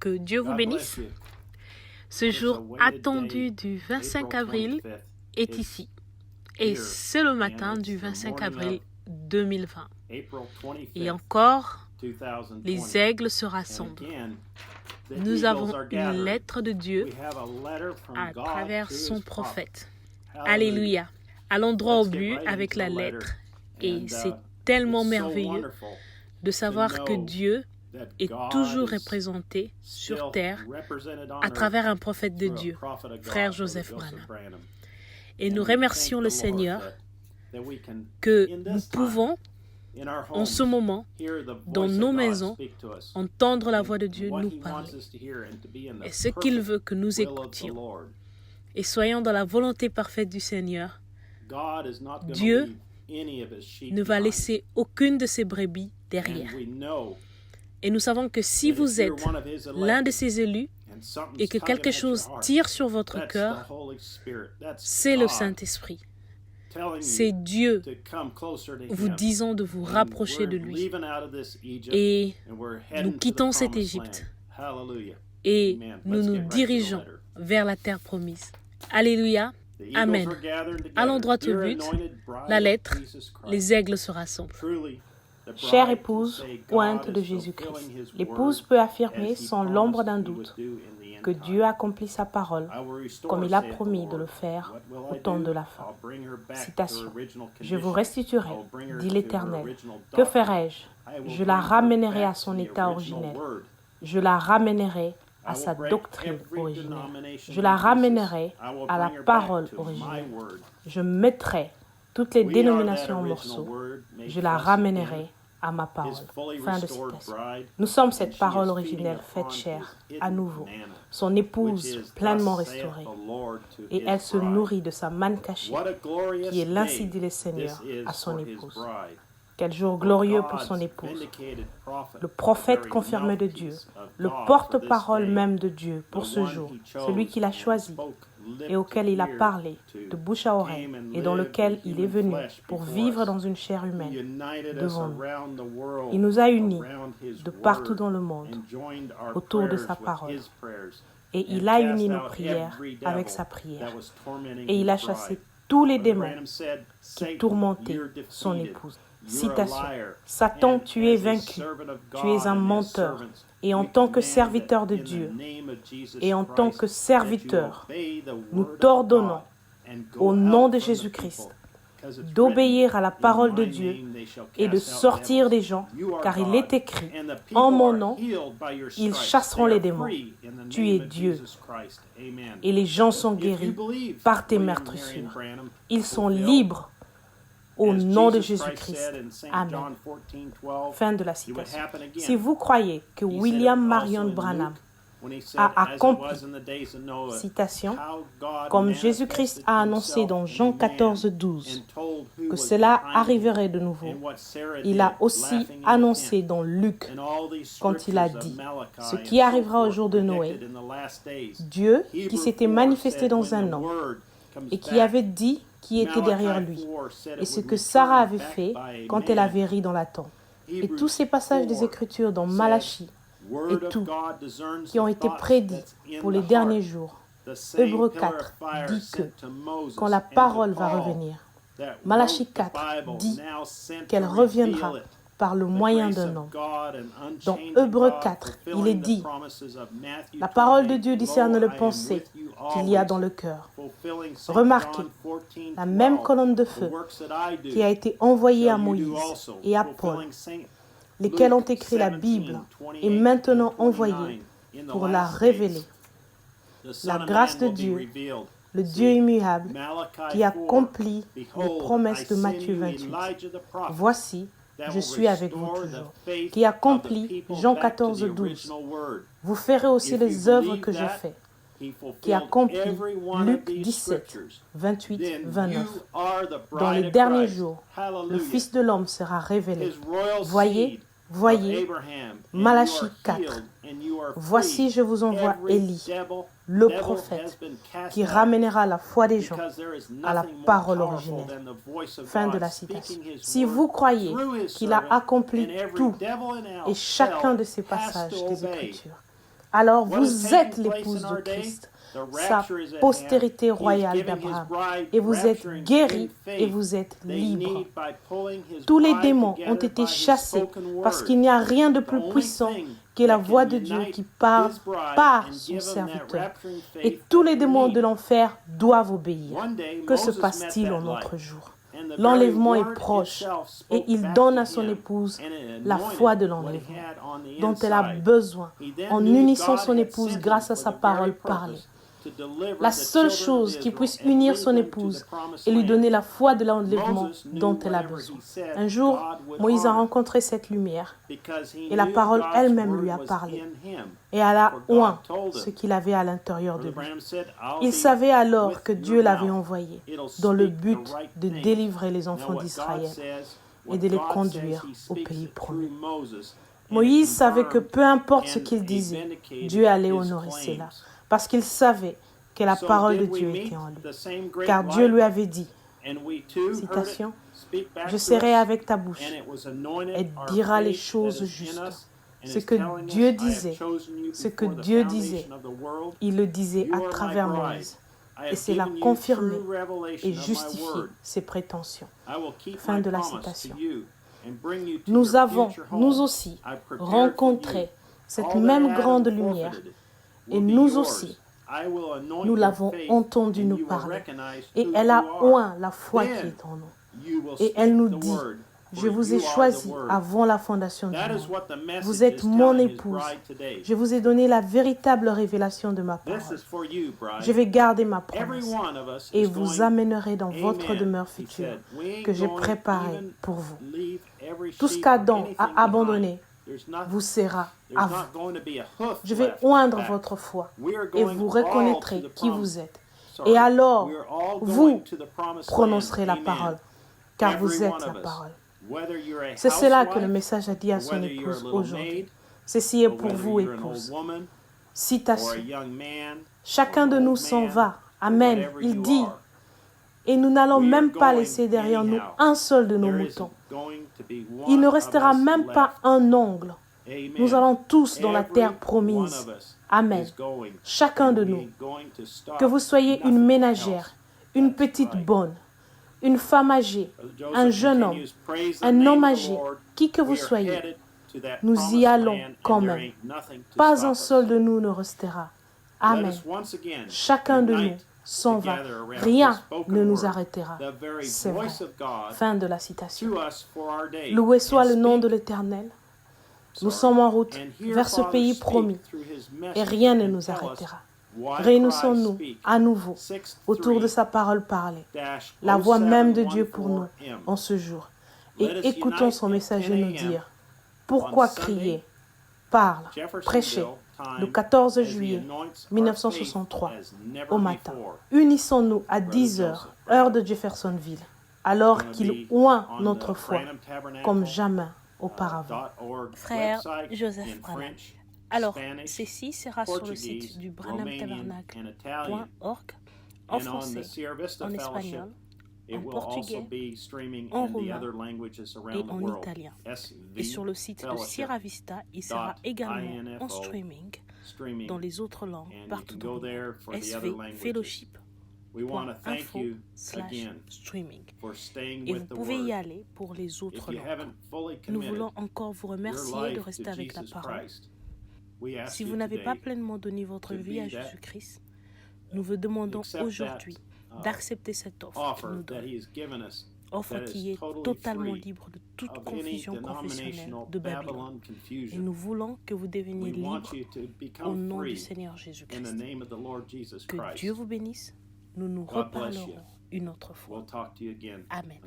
Que Dieu vous bénisse. Ce jour attendu du 25 avril est ici. Et c'est le matin du 25 avril 2020. Et encore, les aigles se rassemblent. Nous avons une lettre de Dieu à travers son prophète. Alléluia. Allons droit au but avec la lettre. Et c'est tellement merveilleux de savoir que Dieu est toujours représenté sur terre à travers un prophète de Dieu, frère Joseph Branham. Et nous remercions le Seigneur que nous pouvons, en ce moment, dans nos maisons, entendre la voix de Dieu nous parler. Et ce qu'il veut que nous écoutions. Et soyons dans la volonté parfaite du Seigneur. Dieu ne va laisser aucune de ses brebis derrière. Et nous savons que si vous êtes l'un de ses élus et que quelque chose tire sur votre cœur, c'est le Saint-Esprit. C'est Dieu vous disant de vous rapprocher de lui. Et nous quittons cette Égypte et nous nous dirigeons vers la terre promise. Alléluia. Amen. Allons droit au but, la lettre, les aigles se rassemblent. Chère épouse, ointe de Jésus-Christ, l'épouse peut affirmer sans l'ombre d'un doute que Dieu accomplit sa parole comme il a promis de le faire au temps de la fin. Citation. Je vous restituerai, dit l'Éternel. Que ferai-je? Je la ramènerai à son état originel. Je la ramènerai à sa doctrine originelle. Je la ramènerai à la parole originelle. Je mettrai toutes les dénominations en morceaux. Je la ramènerai à ma parole. Fin de citation. Nous sommes cette parole originelle faite chair, à nouveau, son épouse pleinement restaurée, et elle se nourrit de sa manne cachée, qui est l'ainsi dit le Seigneur à son épouse. Quel jour glorieux pour son épouse. Le prophète confirmé de Dieu, le porte-parole même de Dieu pour ce jour, celui qu'il a choisi et auquel il a parlé de bouche à oreille et dans lequel il est venu pour vivre dans une chair humaine devant nous. Il nous a unis de partout dans le monde autour de sa parole. Et il a uni nos prières avec sa prière. Et il a chassé tous les démons qui tourmentaient son épouse. Citation. Satan, tu es vaincu, tu es un menteur, et en tant que serviteur de Dieu, et en tant que serviteur, nous t'ordonnons, au nom de Jésus-Christ, d'obéir à la parole de Dieu et de sortir des gens, car il est écrit, en mon nom, ils chasseront les démons. Tu es Dieu. Et les gens sont guéris par tes meurtrissures. Ils sont libres. Au nom de Jésus-Christ. Amen. Fin de la citation. Si vous croyez que William Marion Branham a accompli, citation, comme Jésus-Christ a annoncé dans Jean 14, 12, que cela arriverait de nouveau, il a aussi annoncé dans Luc, quand il a dit, ce qui arrivera au jour de Noé, Dieu qui s'était manifesté dans un homme et qui avait dit qui était derrière lui, et ce que Sarah avait fait quand elle avait ri dans la tente. Et tous ces passages des Écritures dans Malachie et tout, qui ont été prédits pour les derniers jours. Hébreux 4 dit que, quand la parole va revenir, Malachie 4 dit qu'elle reviendra par le moyen d'un homme. Dans Hébreux 4, il est dit, la parole de Dieu discerne le pensée qu'il y a dans le cœur. Remarquez, la même colonne de feu qui a été envoyée à Moïse et à Paul, lesquels ont écrit la Bible, est maintenant envoyée pour la révéler. La grâce de Dieu, le Dieu immuable, qui accomplit les promesses de Matthieu 28. Voici, je suis avec vous toujours, qui accomplit Jean 14, 12. Vous ferez aussi les œuvres que je fais, qui accomplit Luc 17, 28, 29. Dans les derniers jours, le Fils de l'homme sera révélé. Voyez, Malachie 4. Voici, je vous envoie Élie, le prophète, qui ramènera la foi des gens à la parole originelle. Fin de la citation. Si vous croyez qu'il a accompli tout et chacun de ces passages des Écritures, alors vous êtes l'épouse de Christ, sa postérité royale d'Abraham, et vous êtes guéris et vous êtes libres. Tous les démons ont été chassés parce qu'il n'y a rien de plus puissant que la voix de Dieu qui parle par son serviteur. Et tous les démons de l'enfer doivent obéir. Que se passe-t-il en notre jour? L'enlèvement est proche et il donne à son épouse la foi de l'enlèvement dont elle a besoin en unissant son épouse grâce à sa parole parlée. La seule chose qui puisse unir son épouse et lui donner la foi de l'enlèvement dont elle a besoin. Un jour, Moïse a rencontré cette lumière et la parole elle-même lui a parlé. Et elle a oint ce qu'il avait à l'intérieur de lui. Il savait alors que Dieu l'avait envoyé dans le but de délivrer les enfants d'Israël et de les conduire au pays promis. Moïse savait que peu importe ce qu'il disait, Dieu allait honorer cela. Parce qu'il savait que la parole de Dieu était en lui. Car Dieu lui avait dit, citation, « Je serai avec ta bouche et dira les choses justes. » Ce que Dieu disait, il le disait à travers Moïse. Et cela confirmait et justifiait ses prétentions. Fin de la citation. Nous avons, nous aussi, rencontré cette même grande lumière. Et nous aussi, nous l'avons entendu nous parler. Et elle a oint la foi qui est en nous. Et elle nous dit, je vous ai choisi avant la fondation du monde. Vous êtes mon épouse. Je vous ai donné la véritable révélation de ma parole. Je vais garder ma promesse et vous amènerai dans votre demeure future que j'ai préparée pour vous. Tout ce qu'Adam a abandonné vous sera à vous. Je vais oindre votre foi et vous reconnaîtrez qui vous êtes. Et alors, vous prononcerez la parole, car vous êtes la parole. C'est cela que le message a dit à son épouse aujourd'hui. Ceci est pour vous, épouse. Citation. Chacun de nous s'en va. Amen. Il dit, et nous n'allons même pas laisser derrière nous un seul de nos moutons. Il ne restera même pas un ongle. Nous allons tous dans la terre promise. Amen. Chacun de nous. Que vous soyez une ménagère, une petite bonne, une femme âgée, un jeune homme, un homme âgé, qui que vous soyez, nous y allons quand même. Pas un seul de nous ne restera. Amen. Chacun de nous s'en va. Rien ne nous arrêtera. C'est vrai. Fin de la citation. Loué soit le nom de l'Éternel. Nous sommes en route vers ce pays promis et rien ne nous arrêtera. Réunissons-nous à nouveau autour de sa parole parlée, la voix même de Dieu pour nous en ce jour, et écoutons son messager nous dire pourquoi crier, parle, prêcher, le 14 juillet 1963 au matin. Unissons-nous à 10 heures, heure de Jeffersonville, alors qu'il oint notre foi comme jamais auparavant. Frère Joseph Branham. Alors, ceci sera sur le site du branhamtabernacle.org en français, en espagnol, en portugais, en roumain et en italien. Et sur le site de Sierra Vista, il sera également en streaming dans les autres langues partout dans le monde. svfellowship.info/streaming. Et vous pouvez y aller pour les autres langues. Nous voulons encore vous remercier de rester avec la parole. Si vous n'avez pas pleinement donné votre vie à Jésus-Christ, nous vous demandons aujourd'hui d'accepter cette offre qu'il nous donne. Offre qui est totalement libre de toute confusion confessionnelle de Babylone. Et nous voulons que vous deveniez libres au nom du Seigneur Jésus-Christ. Que Dieu vous bénisse. Nous nous reparlerons une autre fois. Amen.